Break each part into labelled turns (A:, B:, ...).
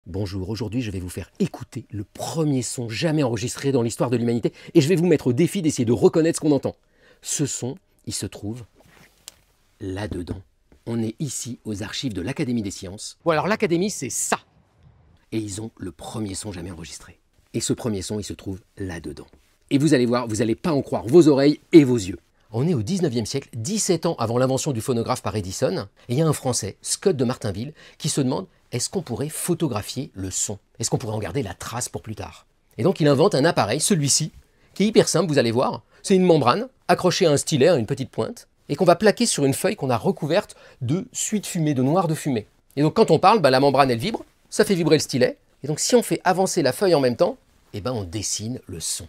A: Bonjour, aujourd'hui je vais vous faire écouter le premier son jamais enregistré dans l'histoire de l'humanité et je vais vous mettre au défi d'essayer de reconnaître ce qu'on entend. Ce son, il se trouve là-dedans. On est ici aux archives de l'Académie des Sciences. Bon alors l'Académie c'est ça. Et ils ont le premier son jamais enregistré. Et ce premier son, il se trouve là-dedans. Et vous allez voir, vous n'allez pas en croire vos oreilles et vos yeux. On est au 19e siècle, 17 ans avant l'invention du phonographe par Edison, et il y a un Français, Scott de Martinville, qui se demande est-ce qu'on pourrait photographier le son? Est-ce qu'on pourrait en garder la trace pour plus tard? Et donc il invente un appareil, celui-ci, qui est hyper simple, vous allez voir. C'est une membrane accrochée à un stylet, à une petite pointe, et qu'on va plaquer sur une feuille qu'on a recouverte de suie de fumée, de noir de fumée. Et donc quand on parle, la membrane elle vibre, ça fait vibrer le stylet, et donc si on fait avancer la feuille en même temps, on dessine le son.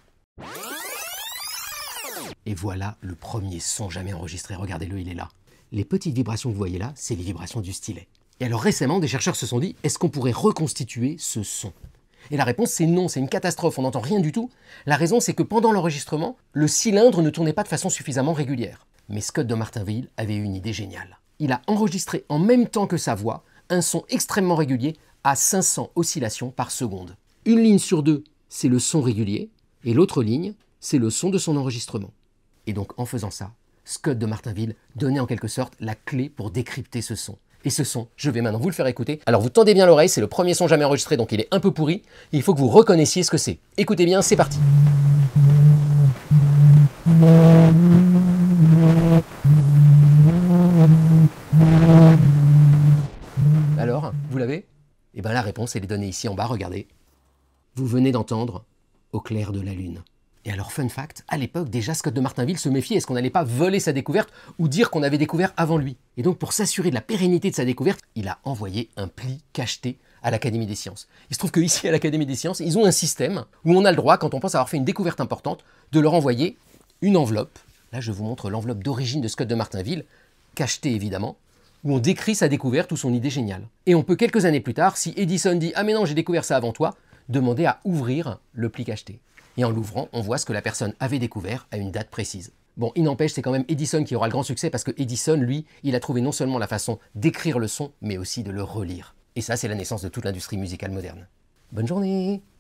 A: Et voilà le premier son jamais enregistré, regardez-le, il est là. Les petites vibrations que vous voyez là, c'est les vibrations du stylet. Et alors récemment, des chercheurs se sont dit, est-ce qu'on pourrait reconstituer ce son? Et la réponse c'est non, c'est une catastrophe, on n'entend rien du tout. La raison c'est que pendant l'enregistrement, le cylindre ne tournait pas de façon suffisamment régulière. Mais Scott de Martinville avait une idée géniale. Il a enregistré en même temps que sa voix un son extrêmement régulier à 500 oscillations par seconde. Une ligne sur deux, c'est le son régulier, et l'autre ligne, c'est le son de son enregistrement. Et donc en faisant ça, Scott de Martinville donnait en quelque sorte la clé pour décrypter ce son. Et ce son, je vais maintenant vous le faire écouter. Alors vous tendez bien l'oreille, c'est le premier son jamais enregistré, donc il est un peu pourri. Il faut que vous reconnaissiez ce que c'est. Écoutez bien, c'est parti. Alors, vous l'avez? Eh bien la réponse, elle est donnée ici en bas, regardez. Vous venez d'entendre « Au clair de la lune ». Et alors, fun fact, à l'époque, déjà Scott de Martinville se méfiait, est-ce qu'on n'allait pas voler sa découverte ou dire qu'on avait découvert avant lui? Et donc, pour s'assurer de la pérennité de sa découverte, il a envoyé un pli cacheté à l'Académie des Sciences. Il se trouve qu'ici, à l'Académie des Sciences, ils ont un système où on a le droit, quand on pense avoir fait une découverte importante, de leur envoyer une enveloppe. Là, je vous montre l'enveloppe d'origine de Scott de Martinville, cachetée évidemment, où on décrit sa découverte ou son idée géniale. Et on peut, quelques années plus tard, si Edison dit « Ah mais non, j'ai découvert ça avant toi », demander à ouvrir le pli cacheté. Et en l'ouvrant, on voit ce que la personne avait découvert à une date précise. Bon, il n'empêche, c'est quand même Edison qui aura le grand succès parce que Edison, lui, il a trouvé non seulement la façon d'écrire le son, mais aussi de le relire. Et ça, c'est la naissance de toute l'industrie musicale moderne. Bonne journée!